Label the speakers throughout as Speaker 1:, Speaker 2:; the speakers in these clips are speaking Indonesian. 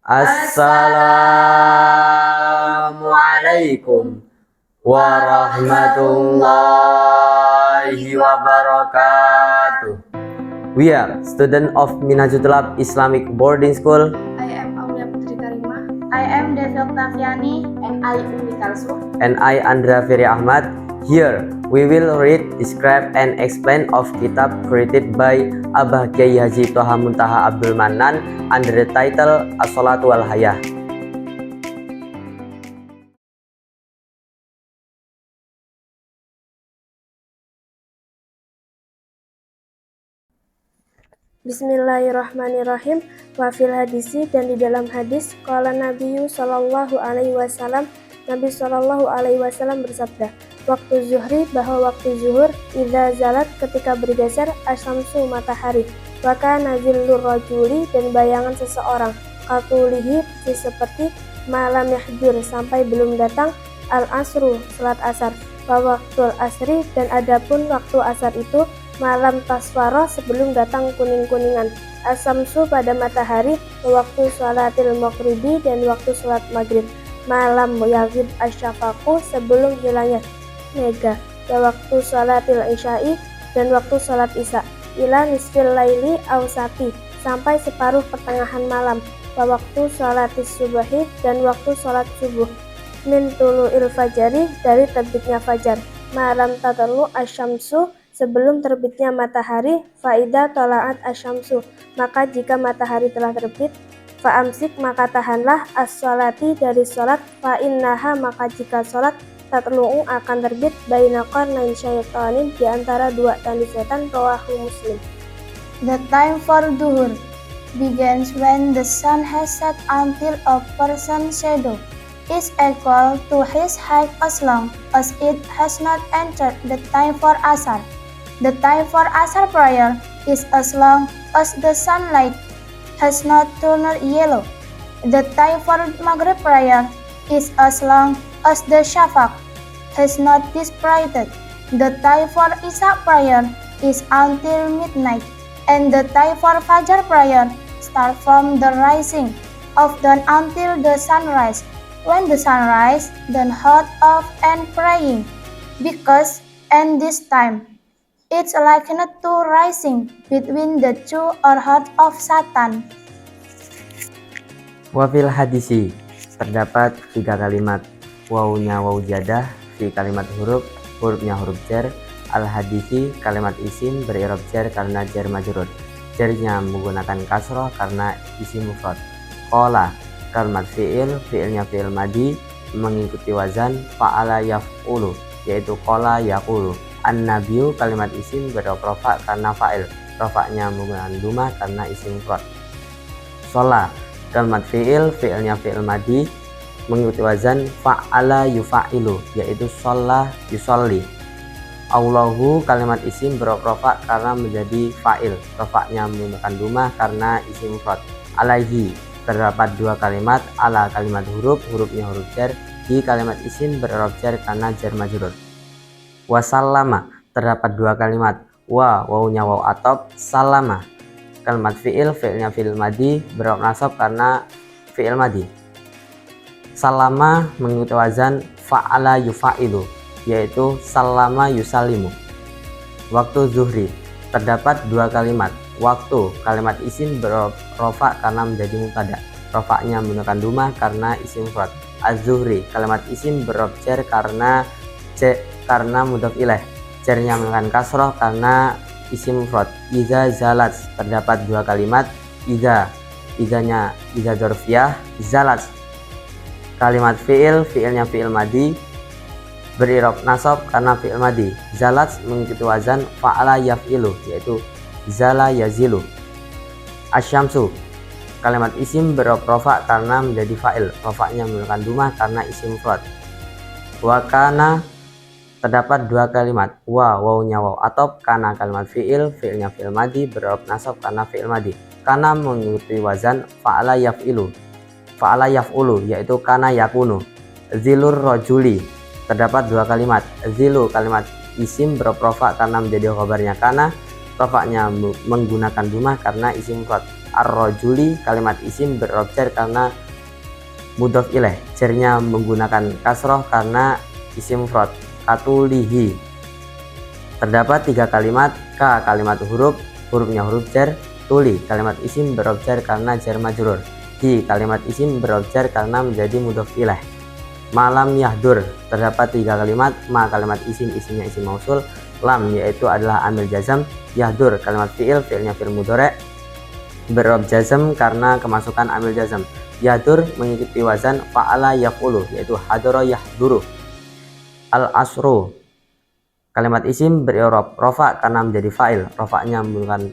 Speaker 1: Assalamualaikum warahmatullahi wabarakatuh. We are student of Minhajul Tulab Islamic Boarding School.
Speaker 2: I am Aulia Putri Karimah. I am Devi Oktaviani. And I Umi Kalsu.
Speaker 1: And I Andra Firi Ahmad. Here we will read, describe, and explain of kitab created by Abah Kyai Haji Toha Muntaha Abdul Manan under the title As-Sholatu wal Hayah.
Speaker 3: Bismillahirrahmanirrahim. Wa fil hadisi, dan di dalam hadis, qala Nabiyyu sallallahu alaihi wasallam, Nabi sallallahu alaihi wasallam bersabda, waktu zuhri, bahwa waktu zuhur, idza zalat, ketika bergeser, asyamsu, matahari, wa kana zillur rajuli, dan bayangan seseorang, katulihi, seperti malam yahjur, sampai belum datang, al-asru, salat asar, wa waktul asri, dan adapun waktu asar itu malam taswara, sebelum datang kuning-kuningan, asamsu, pada matahari, waktu sholatil maghribi, dan waktu sholat maghrib, malam yaghib asyafaku, sebelum hilangnya mega, waktu sholatil isya'i, dan waktu sholat isya, ila nisfil laili awsati, sampai separuh pertengahan malam, waktu sholatis subahi, dan waktu sholat subuh, min tulu'il fajari, dari terbitnya fajar, malam tatalu asyamsu, sebelum terbitnya matahari, faida tola'at asyamsu, maka jika matahari telah terbit, fa'amsik, maka tahanlah, as-sholati, dari sholat, fa'innaha, maka jika sholat, tatlu'u, akan terbit, baina qarnain syaitanin, di antara dua tanduk setan, rawahu Muslim.
Speaker 2: The time for duhur begins when the sun has set until a person's shadow is equal to his height as long as it has not entered the time for asar. The time for asar prayer is as long as the sunlight has not turned yellow. The time for maghrib prayer is as long as the shafaq has not dispirited. The time for isha prayer is until midnight, and the time for fajr prayer starts from the rising of dawn until the sunrise. When the sun rises, then hold off and praying, because in this time it's likened to rising between the two or heart of Satan.
Speaker 1: Wafil hadisi, terdapat 3 kalimat, wawunya waw jadah, fi kalimat huruf, hurufnya huruf jar, al hadisi kalimat isim berirob jar karena jar majrur, jarnya menggunakan kasroh karena isim mufrad. Qala kalimat fi'il, fi'ilnya fi'il madi mengikuti wazan fa'ala yaf'ulu, yaitu qala yaqulu. An-nabiyyu kalimat isim berob rofa karena fa'il, rofaknya menggunakan duma karena isim mufrad. Shola kalimat fi'il, fi'ilnya fi'il madi mengikuti wazan fa'ala yufa'ilu, yaitu sholla yusolli. Allahu kalimat isim berob rofa karena menjadi fa'il, rofaknya menggunakan duma karena isim mufrad. Alaihi terdapat 2 kalimat, ala kalimat huruf, hurufnya huruf jar, di kalimat isim berob jar karena jar majrur. Wasallama terdapat 2 kalimat, wa wawunya waw atop, salama kalimat fi'il, fi'ilnya fi'il madi berob nasab karena fi'il madi. Salama mengikuti wazan fa'ala yufa'ilu, yaitu salama yusalimu. Waktu zuhri terdapat 2 kalimat, waktu kalimat isim berob rofa karena menjadi mubtada, rofaknya menggunakan duma karena isim mufrad. Az-zuhri kalimat isim berob jar karena mudhof ilaih, jarnya menggunakan kasroh karena isim mufrad. Iza zalat terdapat 2 kalimat, izanya iza dzarfiyah, zalat kalimat fi'il, fi'ilnya fi'il madi berirob nasab karena fi'il madi, zalat mengikuti wazan fa'ala yaf'ilu, yaitu zala yazilu. Asyamsu kalimat isim berob rofa karena menjadi fa'il, rofaknya menggunakan duma karena isim mufrad. Wa kana terdapat 2 kalimat, wa wawunya waw atop, kana kalimat fi'il, fi'ilnya fi'il madi berob nasab karena fi'il madi, kana mengikuti wazan fa'ala yaf'ilu, fa'ala yaf'ulu, yaitu kana yakunu. Zilur rojuli terdapat 2 kalimat, zilu kalimat isim berob rofa karena menjadi khabarnya kana, rofaknya menggunakan dumah karena isim mufrad. Ar-rajuli kalimat isim berob jar karena mudhof ilaih, jarnya menggunakan kasroh karena isim mufrad. Katulihi. Terdapat 3 kalimat. Ka kalimat huruf, hurufnya huruf jar. Tuli kalimat isim berob jar karena jar majrur. Hi kalimat isim berob jar karena menjadi mudhof ilaih. Malam yahdur. Terdapat 3 kalimat. Ma kalimat isim, isimnya isim mausul. Lam yaitu adalah amil jazam. Yahdur kalimat fi'il, fi'ilnya fi'il mudhari' berob jazam karena kemasukan amil jazam. Yahdur mengikuti wazan fa'ala yaf'ulu yaitu hadara yahduru. Al asru kalimat isim beri'rab rofa karena menjadi fa'il, rofaknya menggunakan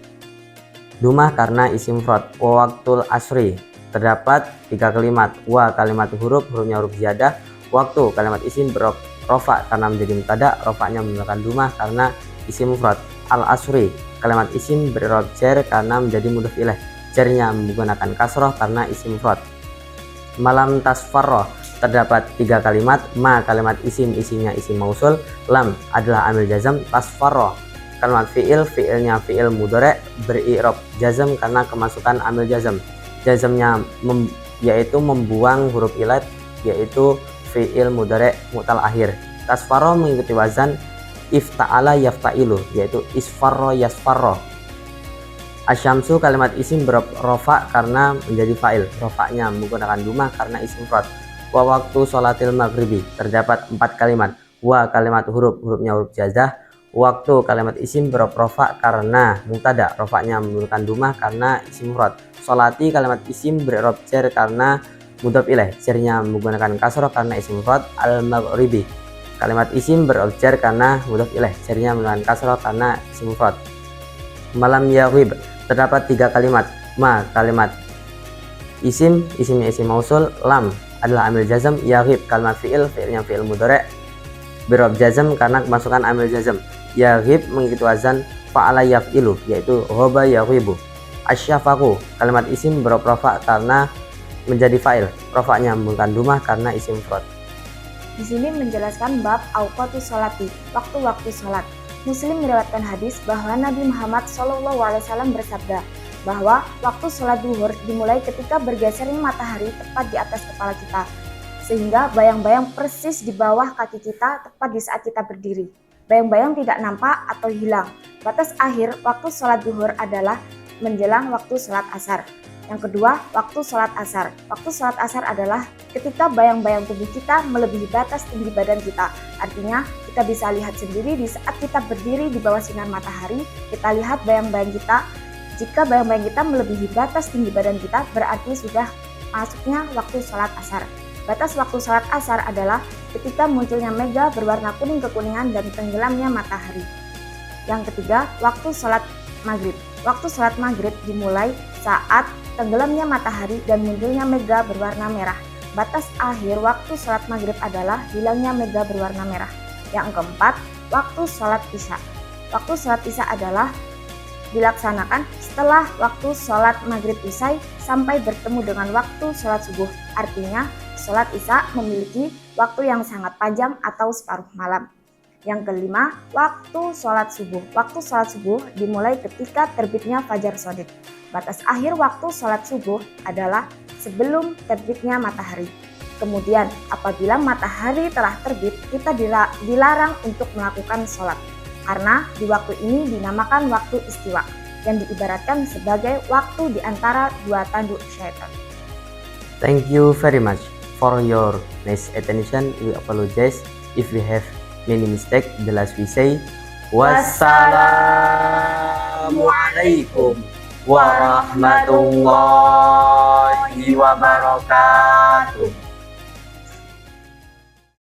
Speaker 1: dumah karena isim mufrad. Wa waktul asri. Terdapat 3 kalimat. Wa kalimat huruf, hurufnya huruf ziyadah. Waktu kalimat isim berob rofa karena menjadi mutada, rofaknya menggunakan dumah karena isim mufrad. Al asri kalimat isim beri'rab jar karena menjadi mudhof ilaih, jarnya menggunakan kasroh karena isim mufrad. Malam tasfarroh. Terdapat 3 kalimat. Ma kalimat isim, isimnya isim mausul. Lam adalah amil jazam. Tasfarroh kalimat fi'il, fi'ilnya fi'il mudhari' beri'rab jazam karena kemasukan amil jazam. Jazamnya yaitu membuang huruf ilat yaitu fi'il mudhari' mu'tal akhir. Tasfarroh mengikuti wazan ifta'ala yafta'ilu yaitu isfarro yasfarro. Asyamsu kalimat isim berob rofa karena menjadi fa'il, rofaknya menggunakan dumah karena isim mufrad. Wa waktu sholatil maghribi. Terdapat 4 kalimat. Wa kalimat huruf, hurufnya huruf jazah. Waktu kalimat isim berob rofa karena mutada, rofaknya menggunakan dumah karena isim mufrad. Sholati kalimat isim berob jar karena mudhof ilaih, jarnya menggunakan kasroh karena isim mufrad. Al maghribi kalimat isim berob jar karena mudhof ilaih, jarnya menggunakan kasroh karena isim mufrad. Malam yaghib. Terdapat 3 kalimat. Ma kalimat isim, isimnya isim mausul. Lam adalah amil jazam. Yaghib kalimat fi'il, fi'ilnya fi'il mudhari' berob jazam karena kemasukan amil jazam. Yaghib mengikuti wazan fa'ala yaf'ilu yaitu ghaba yaghibu. Asyafaqu kalimat isim berob rofa karena menjadi fa'il, rofaknya menggunakan dumah karena isim mufrad.
Speaker 4: Di sini menjelaskan bab auqatus sholati, waktu-waktu sholat. Muslim meriwayatkan hadis bahwa Nabi Muhammad SAW bersabda bahwa waktu sholat duhur dimulai ketika bergesernya matahari tepat di atas kepala kita, sehingga bayang-bayang persis di bawah kaki kita tepat di saat kita berdiri. Bayang-bayang tidak nampak atau hilang. Batas akhir waktu sholat duhur adalah menjelang waktu sholat asar. Yang kedua, waktu sholat asar. Waktu sholat asar adalah ketika bayang-bayang tubuh kita melebihi batas tinggi badan kita. Artinya, kita bisa lihat sendiri di saat kita berdiri di bawah sinar matahari, kita lihat bayang-bayang kita. Jika bayang-bayang kita melebihi batas tinggi badan kita, berarti sudah masuknya waktu sholat asar. Batas waktu sholat asar adalah ketika munculnya mega berwarna kuning kekuningan dan tenggelamnya matahari. Yang ketiga, waktu sholat maghrib. Waktu sholat maghrib dimulai saat tenggelamnya matahari dan munculnya mega berwarna merah. Batas akhir waktu sholat maghrib adalah hilangnya mega berwarna merah. Yang keempat, waktu sholat isya. Waktu sholat isya adalah dilaksanakan setelah waktu sholat maghrib isya sampai bertemu dengan waktu sholat subuh. Artinya, sholat isya memiliki waktu yang sangat panjang atau separuh malam. Yang kelima, waktu sholat subuh. Waktu sholat subuh dimulai ketika terbitnya fajar shadiq. Batas akhir waktu sholat subuh adalah sebelum terbitnya matahari. Kemudian, apabila matahari telah terbit, kita dilarang untuk melakukan sholat. Karena di waktu ini dinamakan waktu istiwa, yang diibaratkan sebagai waktu di antara 2 tanduk syaitan.
Speaker 1: Thank you very much for your nice attention. We apologize if we have many mistake. The last we say wassalamualaikum warahmatullahi wabarakatuh.